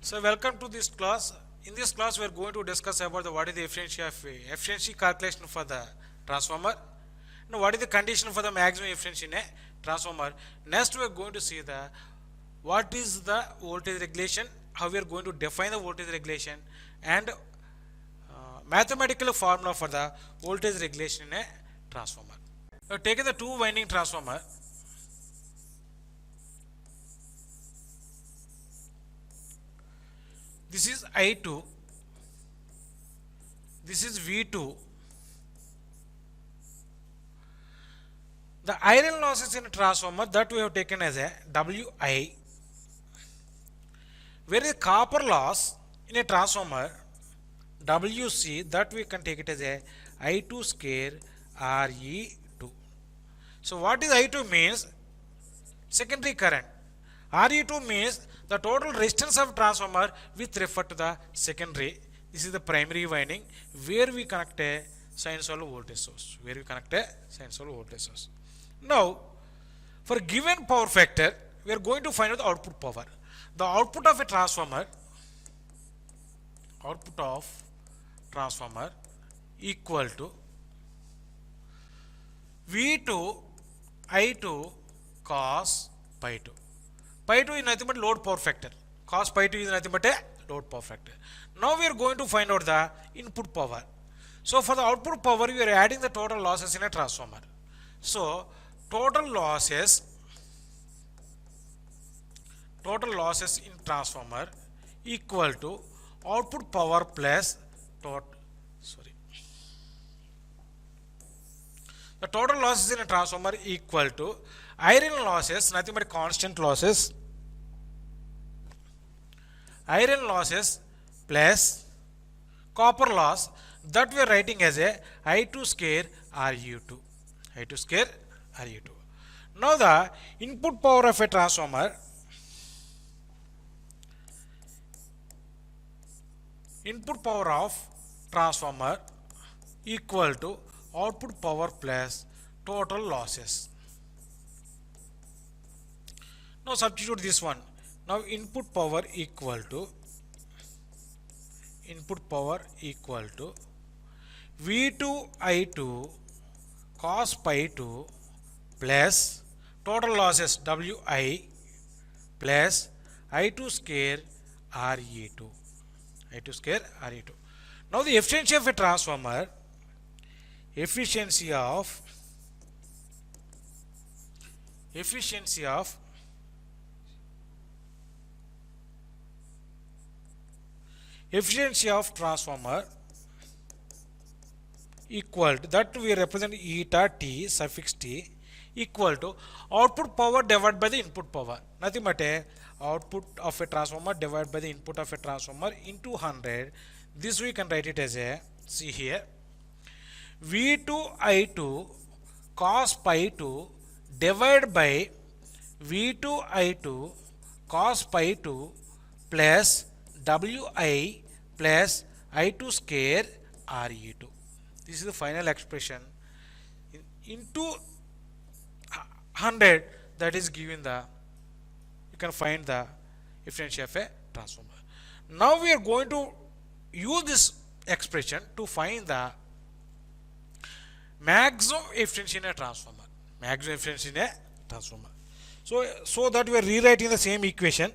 So welcome to this class. In this class we are going to discuss about what is the efficiency calculation for the transformer. Now what is the condition for the maximum efficiency in a transformer. Next we are going to see the what is the voltage regulation, how we are going to define the voltage regulation, and mathematical formula for the voltage regulation in a transformer. Now taking the two winding transformer. This is I2, this is V2. The iron losses in a transformer that we have taken as a Wi, where the copper loss in a transformer Wc, that we can take it as a I2 square Re2. So what is I2 means? Secondary current. Re2 means the total resistance of transformer with refer to the secondary. This is the primary winding where we connect a sinusoidal voltage source. Now, for given power factor, we are going to find out the output power. The output of a transformer, equal to V2 I2 cos pi 2. Pi 2 is nothing but load power factor. Cos pi 2 is nothing but a load power factor. Now we are going to find out the input power. So for the output power, we are adding the total losses in a transformer. So total losses in transformer equal to output power plus the total losses in a transformer equal to iron losses, nothing but constant losses, iron losses plus copper loss, that we are writing as a I2 square Ru2. Now the input power of a transformer, equal to output power plus total losses. Now substitute this one. Now input power equal to V2 I2 cos pi 2 plus total losses Wi plus I2 square Re2. Now the efficiency of a transformer, efficiency of transformer equal to, that we represent eta t suffix t, equal to output power divided by the input power, nothing but a output of a transformer divided by the input of a transformer into 100. This we can write it as a, see here, V2 I2 cos pi 2 divided by V2 I2 cos pi 2 plus Wi plus I2 square Re2. This is the final expression into 100, that is given the, you can find the efficiency of a transformer. Now we are going to use this expression to find the maximum efficiency in a transformer. So that we are rewriting the same equation.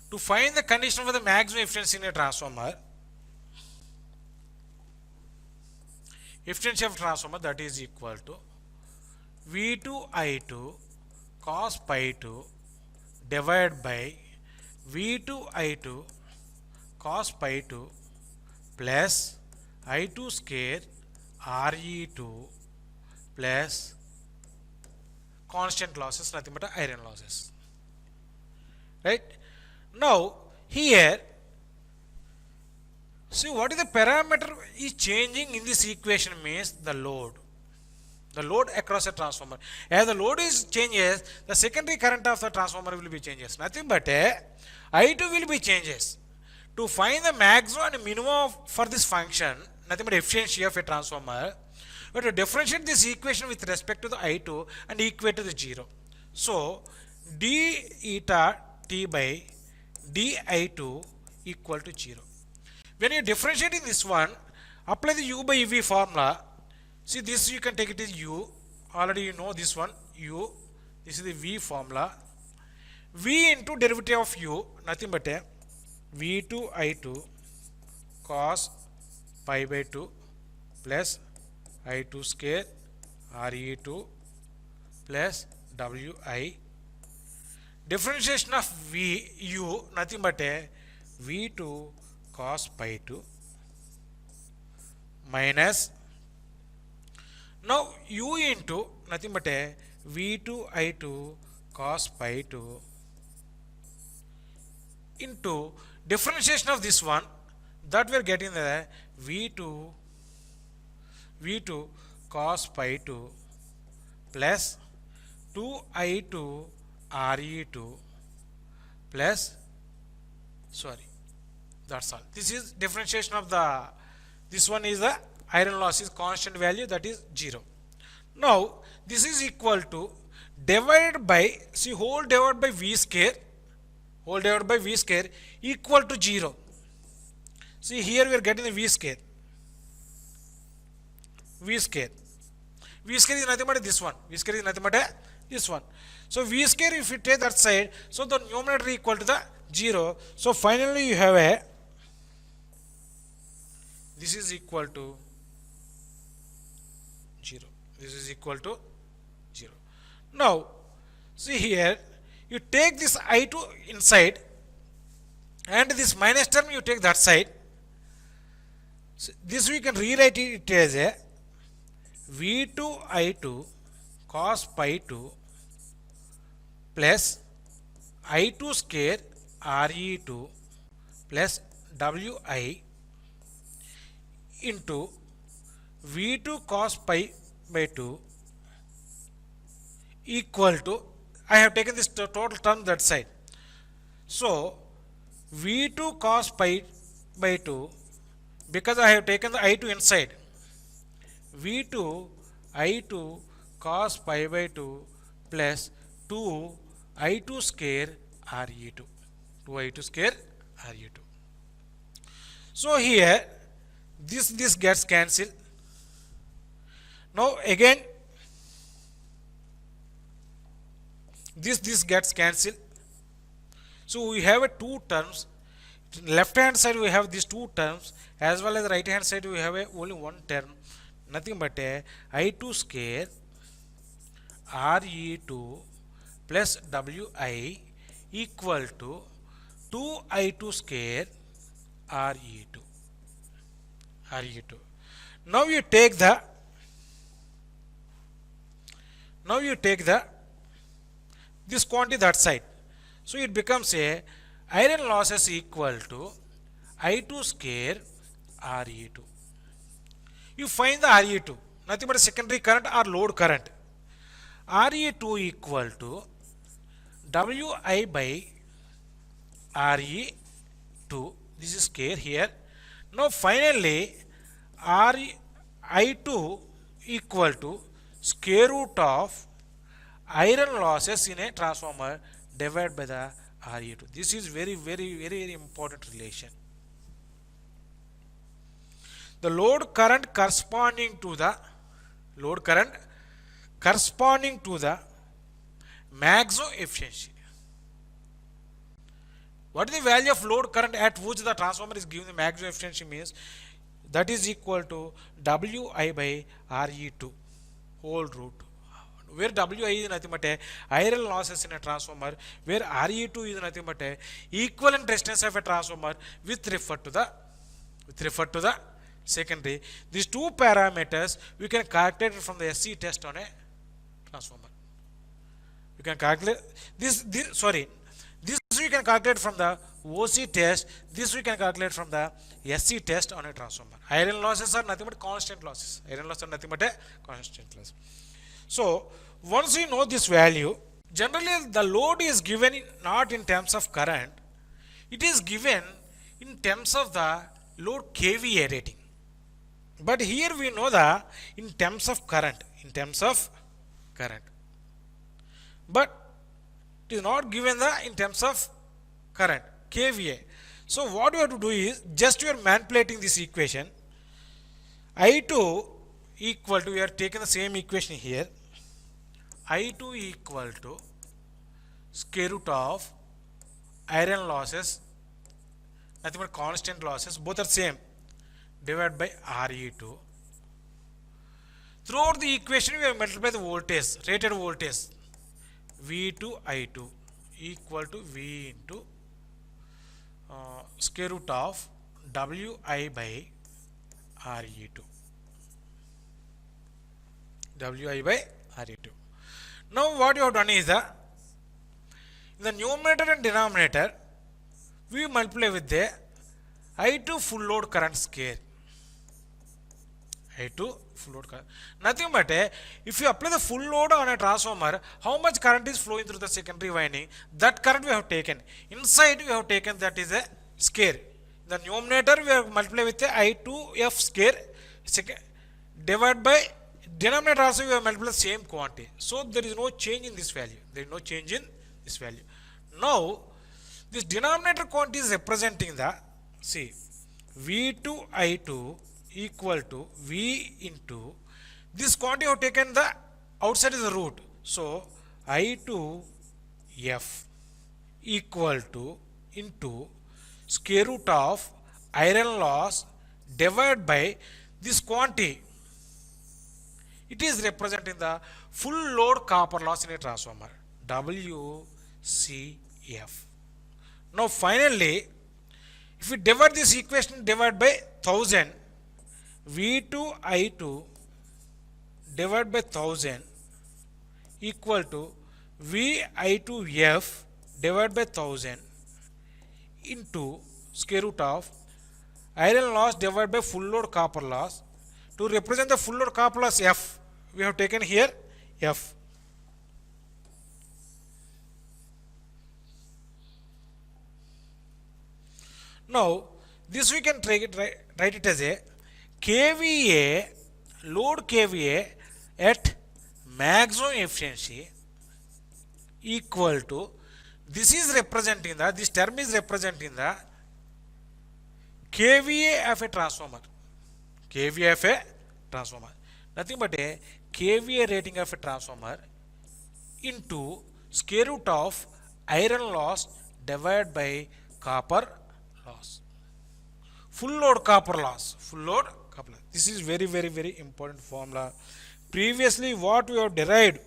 To find the condition for the maximum efficiency in a transformer, efficiency of transformer, that is equal to V2 I2 cos pi 2 divided by V2 I2 cos pi 2 plus I2 square Re2 plus constant losses, nothing but iron losses. Right? Now here, see what is the parameter is changing in this equation means the load. The load across a transformer. As the load is changes, the secondary current of the transformer will be changes. Nothing but I2 will be changes. To find the maximum and minimum for this function, nothing but efficiency of a transformer, we have to differentiate this equation with respect to the I2 and equate to the 0. So, d eta t by di2 equal to 0. When you differentiate in this one, apply the u by v formula. See, this you can take it as u. Already you know this one, u. This is the v formula. V into derivative of u, nothing but v2 I2 cos pi by 2 plus I2 square RE2 plus WI. Differentiation of V U, nothing but V2 cos pi 2 minus, now U into nothing but V2 I2 cos pi 2 into differentiation of this one, that we are getting the V2 cos pi 2 plus 2I2 RE2 plus, sorry, that's all. This is differentiation of the, this one is the iron loss is constant value, that is 0. Now this is equal to divided by, see, whole divided by V square, whole divided by V square equal to 0. See, here we are getting the V square. V square. V square is nothing but this one. V square is nothing but this one. So V square, if you take that side, so the numerator equal to the 0. So finally you have a, this is equal to 0. This is equal to 0. Now, see here, you take this I2 inside and this minus term you take that side. So this we can rewrite it as a V2 I2 cos pi 2 plus I2 square RE2 plus WI into V2 cos pi by 2 equal to, I have taken this total term that side. So V2 cos pi by 2, because I have taken the I2 inside, V2 I2 cos pi by 2 plus 2 I2 square RE2. 2 I2 square RE2. So here this gets cancelled. Now again this gets cancelled. So we have a two terms. Left hand side we have these two terms, as well as the right hand side we have only one term, nothing but I2 square RE2 plus WI equal to 2I2 square RE2. Now you take the, this quantity that side. So it becomes a iron losses equal to I2 square RE2. You find the RE2, nothing but a secondary current or load current. RE2 equal to WI by RE2. This is square here. Now finally I2 equal to square root of iron losses in a transformer divided by the RE2. This is very important relation. The load current corresponding to the maximum efficiency. What is the value of load current at which the transformer is given the maximum efficiency means, that is equal to WI by RE2 whole root, where WI is nothing but iron losses in a transformer, where RE2 is nothing but equivalent resistance of a transformer with referred to the secondary. These two parameters we can calculate from the SC test on a transformer. You can calculate this we can calculate from the OC test, this we can calculate from the SC test on a transformer. Iron losses are nothing but constant losses. Iron losses are nothing but a constant loss. So once we know this value, generally the load is given not in terms of current, it is given in terms of the load KVA rating. But here we know the in terms of current, but it is not given the in terms of current KVA. So what you have to do is just you are manipulating this equation. I2 equal to, we are taking the same equation here, I2 equal to square root of iron losses, nothing but constant losses, both are same, divided by Re2. Throughout the equation we have multiplied the voltage, rated voltage, V2 I2 equal to V into square root of Wi by Re2. Wi by Re2. Now what you have done is in the numerator and denominator we multiply with the I2 full load current square. I2 full load current. Nothing but if you apply the full load on a transformer, how much current is flowing through the secondary winding, that current we have taken. Inside we have taken that is a square. The numerator we have multiplied with the I2F square divided by denominator also we have multiplied the same quantity. So there is no change in this value. There is no change in this value. Now this denominator quantity is representing the, see, V2 I2 equal to V into this quantity have taken the outside is the root. So I2F equal to into square root of iron loss divided by this quantity. It is representing the full load copper loss in a transformer, WCF. Now finally, if we divide this equation divided by 1000, V2 I2 divided by 1000 equal to V I2F divided by 1000 into square root of iron loss divided by full load copper loss. To represent the full load copper loss F, we have taken here F. Now this we can write it as a KVA, load KVA at maximum efficiency equal to, this is representing the, this term is representing the KVA of a transformer. KVA of a transformer. Nothing but a KVA rating of a transformer into square root of iron loss divided by copper loss. Full load copper loss. Full load copper loss. This is very, very, very important formula. Previously what we have derived,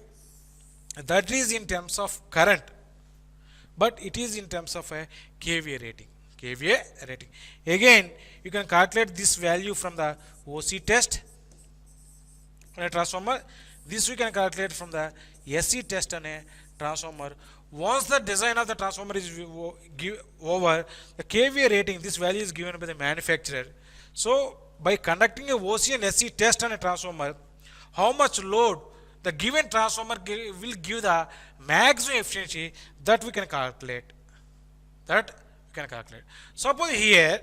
that is in terms of current, but it is in terms of a KVA rating. KVA rating. Again, you can calculate this value from the OC test on a transformer. This we can calculate from the SC test on a transformer. Once the design of the transformer is over, the KVA rating, this value is given by the manufacturer. So by conducting a OC and SC test on a transformer, how much load the given transformer will give the maximum efficiency, that we can calculate. Suppose here,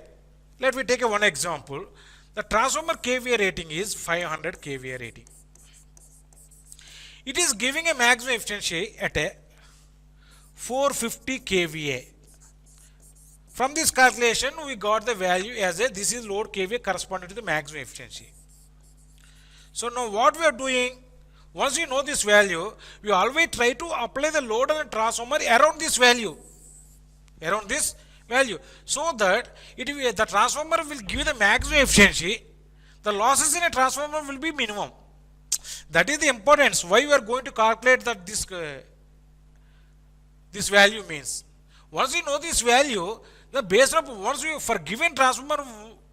let me take one example. The transformer KVA rating is 500 KVA rating. It is giving a maximum efficiency at a 450 KVA. From this calculation, we got the value as a, this is load KVA corresponding to the maximum efficiency. So now what we are doing, once we know this value, we always try to apply the load on a transformer around this value. So that the transformer will give the maximum efficiency, the losses in a transformer will be minimum. That is the importance why we are going to calculate that this value means. Once we know this value, the based on once we for given transformer,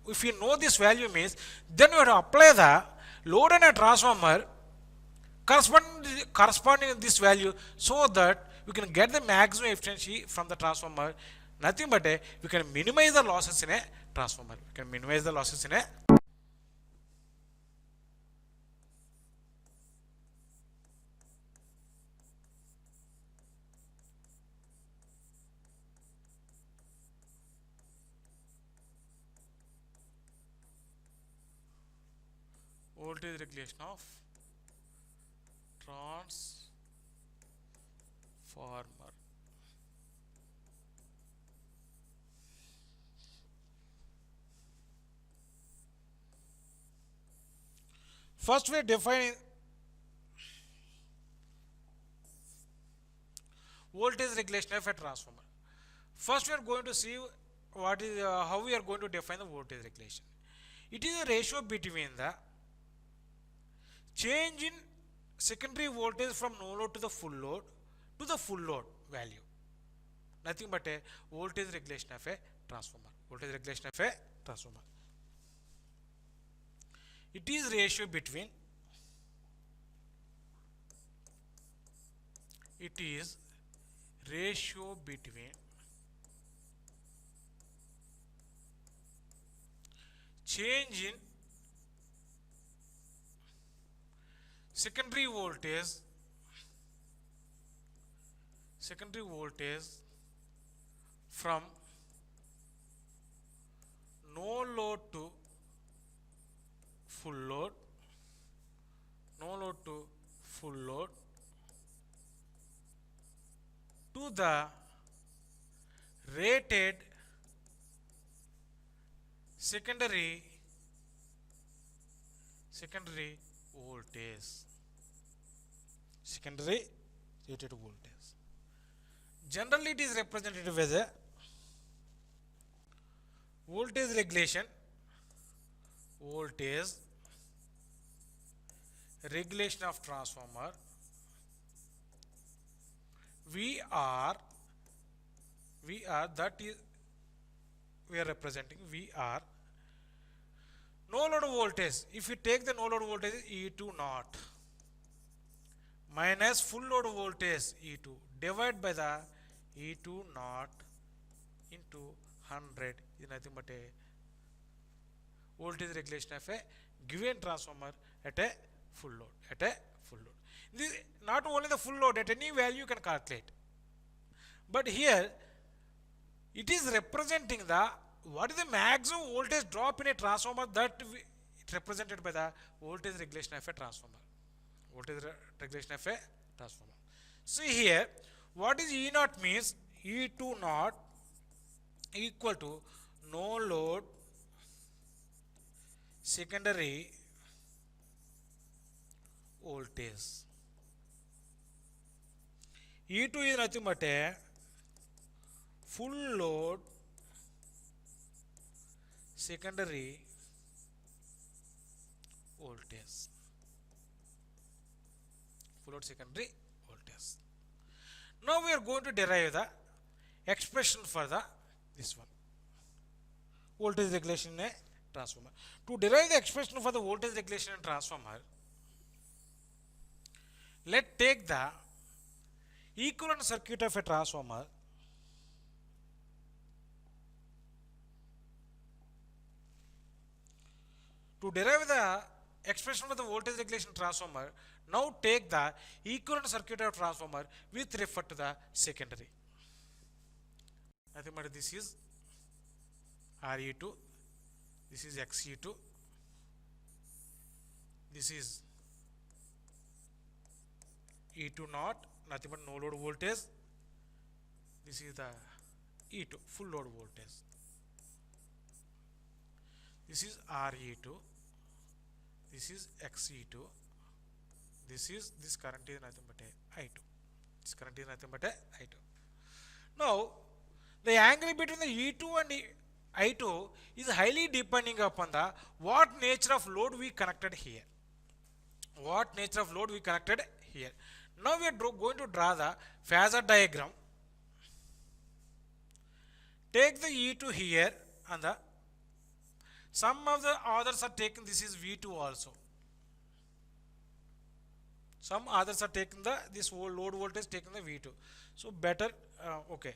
if you know this value means, then you have to apply the load in a transformer corresponding to this value, so that we can get the maximum efficiency from the transformer Nothing but we can minimize the losses in a transformer. We can minimize the losses in a voltage regulation of transformer. First, we define voltage regulation of a transformer. First, we are going to see what is how we are going to define the voltage regulation. It is a ratio between the change in secondary voltage from no load to the full load value. Nothing but a voltage regulation of a transformer. Voltage regulation of a transformer. It is ratio between change in secondary voltage from no load to full load to the rated secondary voltage. Secondary rated voltage. Generally, it is represented as a voltage regulation of transformer. VR that is we are representing VR no load voltage. If you take the no load voltage E2 naught minus full load voltage E2 divided by the E2 naught into 100 is nothing but a voltage regulation of a given transformer at a full load. This, not only the full load, at any value you can calculate. But here it is representing the what is the maximum voltage drop in a transformer that it represented by the voltage regulation of a transformer. See here, what is E naught means E2 naught equal to no load secondary voltage. E2 is nothing but a full load secondary voltage. Now we are going to derive the expression for this one. Voltage regulation in a transformer. To derive the expression for the voltage regulation in transformer, let's take the equivalent circuit of a transformer. To derive the expression for the voltage regulation transformer, now take the equivalent circuit of transformer with refer to the secondary. Nothing but this is RE2, this is XE2, this is E2 naught, nothing but no load voltage, this is the E2 full load voltage, this is RE2, this is XE2, this current is nothing but a I2. Now the angle between the E2 and I2 is highly depending upon the what nature of load we connected here. Now we are going to draw the phasor diagram. Take the E2 here and the some of the others are taken, this is V2 also. Some others are taking this whole load voltage taking the V2. So better, okay.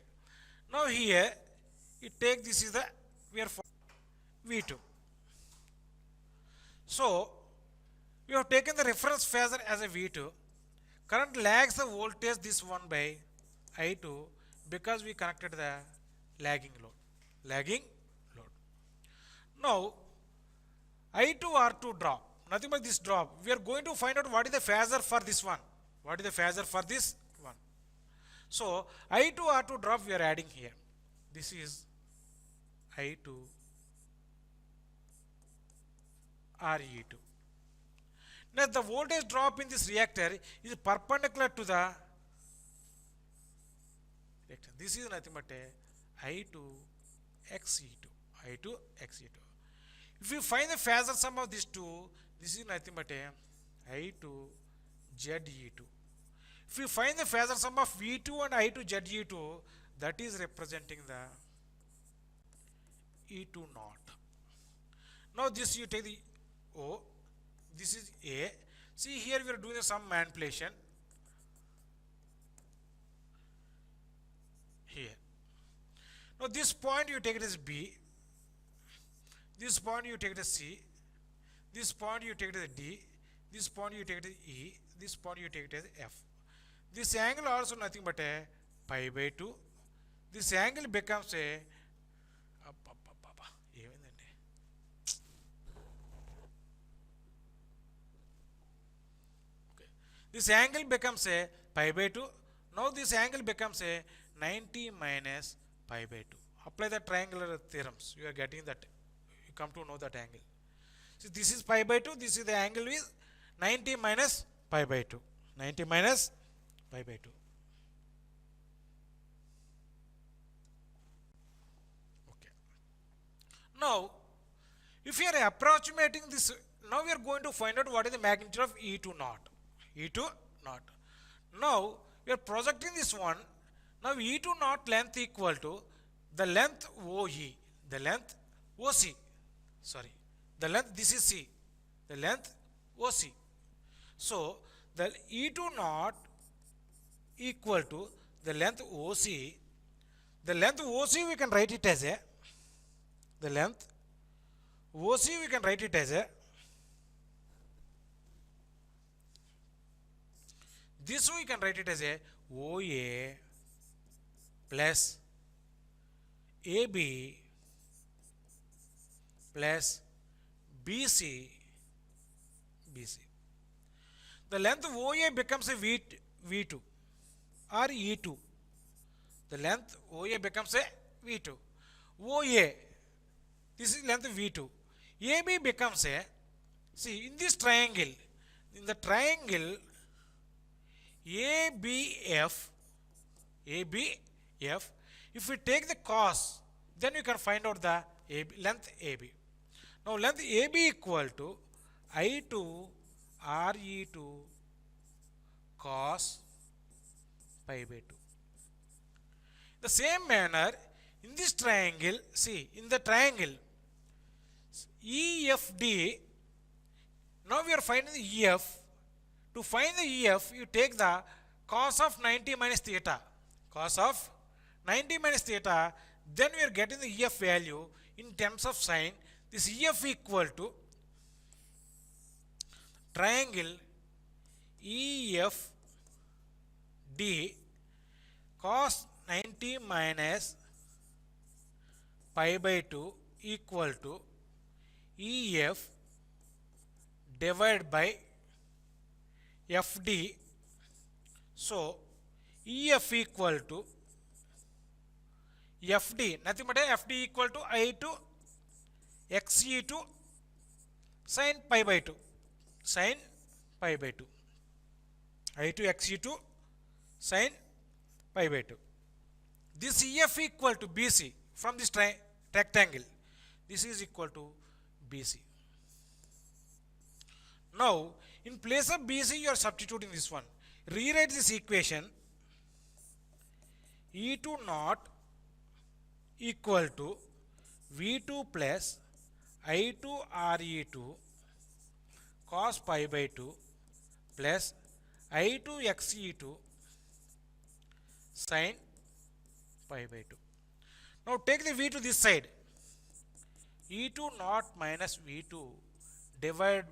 Now here you take this is the we are V2. So we have taken the reference phasor as a V2. Current lags the voltage this one by I2 because we connected the lagging load. Lagging load. Now I2 R2 drop. Nothing but this drop. We are going to find out what is the phasor for this one. What is the phasor for this one? So I2 R2 drop we are adding here. This is I2 RE2. Now the voltage drop in this reactor is perpendicular to the reactor. This is nothing but I2 XE2. I2 XE2. If you find the phasor sum of these two, this is nothing but I2 ZE2. If you find the phasor sum of V2 and I2 ZE2, that is representing the E2 naught. Now this you take the O, this is A. See here we are doing some manipulation. Here. Now this point you take it as B. This point you take it as C. This point you take it as D. This point you take it as E. This point you take it as F. This angle also nothing but a pi by 2. This angle becomes a this angle becomes a pi by 2. Now this angle becomes a 90 minus pi by 2. Apply the triangular theorems. You are getting that. You come to know that angle. So this is pi by 2. This is the angle is 90 minus pi by 2. 90 minus pi by 2. Okay. Now, if you are approximating this, now we are going to find out what is the magnitude of E2 naught. E2 naught. Now we are projecting this one. Now E2 naught length equal to the length OE. The length OC. Sorry. The length, this is C. The length OC. So the E2 naught equal to the length OC. The length OC we can write it as a, the length OC we can write it as a, this we can write it as a OA plus AB plus BC. The length of OA becomes a V2 or E2. The length OA becomes a V2. OA, this is length V2. AB becomes a, see in this triangle, in the triangle ABF, if we take the cos, then you can find out the AB, length AB. Now length AB equal to I2 RE2 cos pi by 2. The same manner, in this triangle, see, in the triangle EFD, now we are finding the EF. To find the EF, you take the cos of 90 minus theta. Cos of 90 minus theta, then we are getting the EF value in terms of sine. This EF equal to triangle EFD cos 90 minus pi by 2 equal to EF divided by FD. So EF equal to FD, nothing but FD equal to I2 XE2 sin pi by 2. Sin pi by 2. I2 XE2 sin pi by 2. This EF equal to BC from this rectangle. This is equal to BC. Now, in place of BC, you are substituting this one. Rewrite this equation. E2 naught equal to V2 plus I2 RE2 cos pi by 2 plus I2 XE2 sin pi by 2. Now take the V to this side. E2 naught minus V2 divide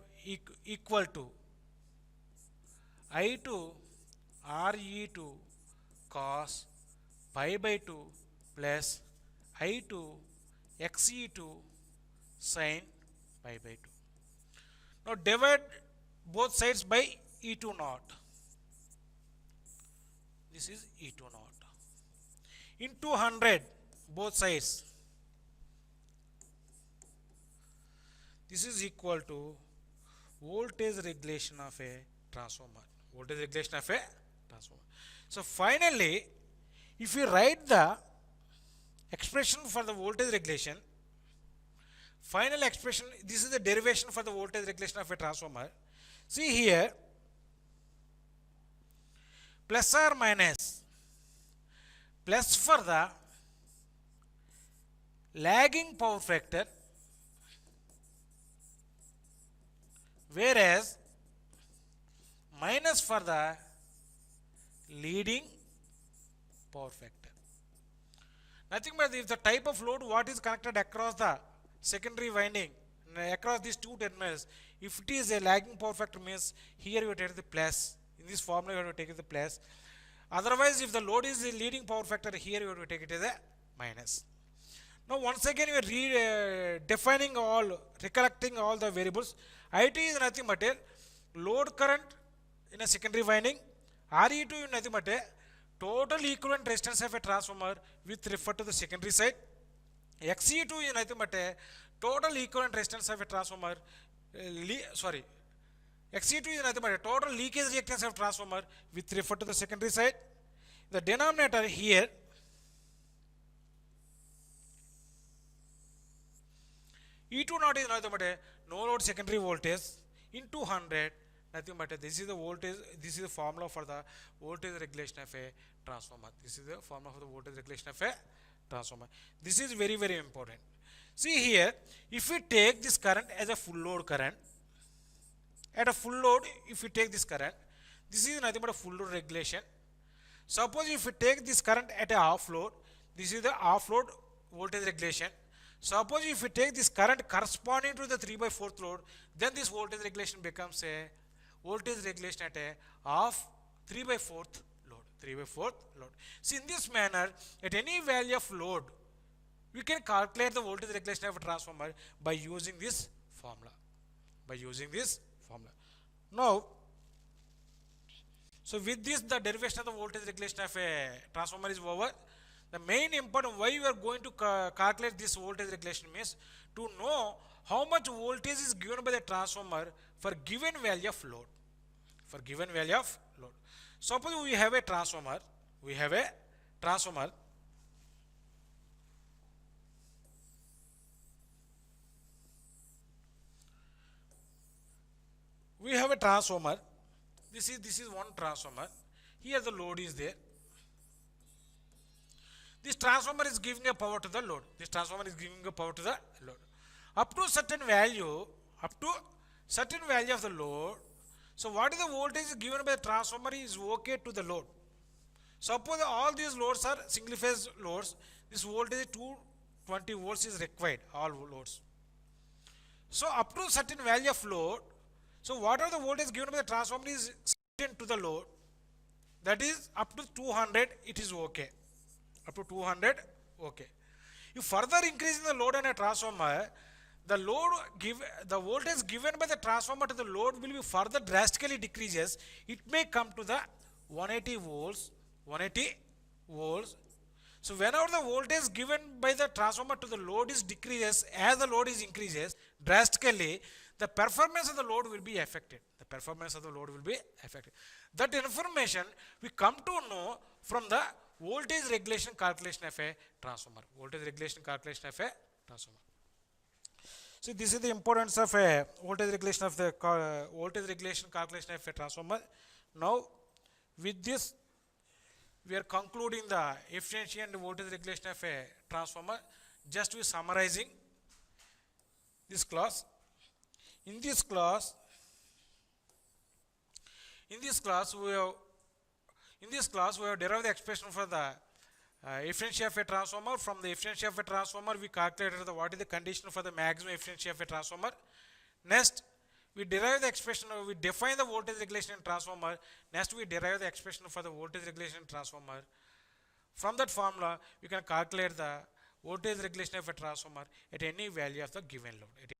equal to I2 RE2 cos pi by 2 plus I2 XE2 sin pi by 2. Now divide both sides by E2 naught. This is E2 naught. Into 100 both sides. This is equal to voltage regulation of a transformer. Voltage regulation of a transformer. So finally, if you write the expression for the voltage regulation, final expression, this is the derivation for the voltage regulation of a transformer. See here, plus or minus, plus for the lagging power factor, whereas minus for the leading power factor. Nothing but if the type of load what is connected across the secondary winding across these two terminals, if it is a lagging power factor means here you take the plus. In this formula you have to take the plus. Otherwise, if the load is the leading power factor, here you have to take it as a minus. Now once again we are defining all, recollecting all the variables. IT is nothing but a load current in a secondary winding. RE2 is nothing but a total equivalent resistance of a transformer with refer to the secondary side. XE2 is nothing but a total equivalent resistance of a transformer. XE2 is nothing but a total leakage reactance of transformer with refer to the secondary side. The denominator here E2 naught is nothing but a no load secondary voltage into 100, nothing but a, this is the voltage, this is the formula for the voltage regulation of a transformer. This is the formula for the voltage regulation of a transformer. This is very, very important. See here, if we take this current as a full load current, at a full load, if we take this current, this is nothing but a full load regulation. Suppose if we take this current at a half load, this is the half load voltage regulation. Suppose if we take this current corresponding to the 3/4 load, then this voltage regulation becomes a voltage regulation at a half 3/4 load. 3/4 load. See, in this manner, at any value of load, we can calculate the voltage regulation of a transformer by using this formula. By using this formula. Now, so with this, the derivation of the voltage regulation of a transformer is over. The main important why you are going to calculate this voltage regulation means to know how much voltage is given by the transformer for given value of load. For given value of load. Suppose we have a transformer. We have a transformer. We have a transformer. This is one transformer. Here the load is there. This transformer is giving a power to the load. This transformer is giving a power to the load. Up to certain value of the load. So what is the voltage given by the transformer is okay to the load. Suppose all these loads are single phase loads. This voltage 220 volts is required, all loads. So up to certain value of load. So whatever the voltage given by the transformer is certain to the load. That is up to 200 it is okay. Up to 200, okay. If further increasing the load on a transformer, the voltage given by the transformer to the load will be further drastically decreases. It may come to the 180 volts. So whenever the voltage given by the transformer to the load is decreases, as the load is increases drastically, the performance of the load will be affected. The performance of the load will be affected. That information we come to know from the voltage regulation calculation of a transformer. Voltage regulation calculation of a transformer. So this is the importance of a voltage regulation of the voltage regulation calculation of a transformer. Now with this we are concluding the efficiency and voltage regulation of a transformer. Just we summarizing this class. In this class we have derived the expression for the efficiency of a transformer. From the efficiency of a transformer, we calculated what is the condition for the maximum efficiency of a transformer. Next, we derive the expression, we define the voltage regulation in transformer. Next, we derive the expression for the voltage regulation in transformer. From that formula, we can calculate the voltage regulation of a transformer at any value of the given load.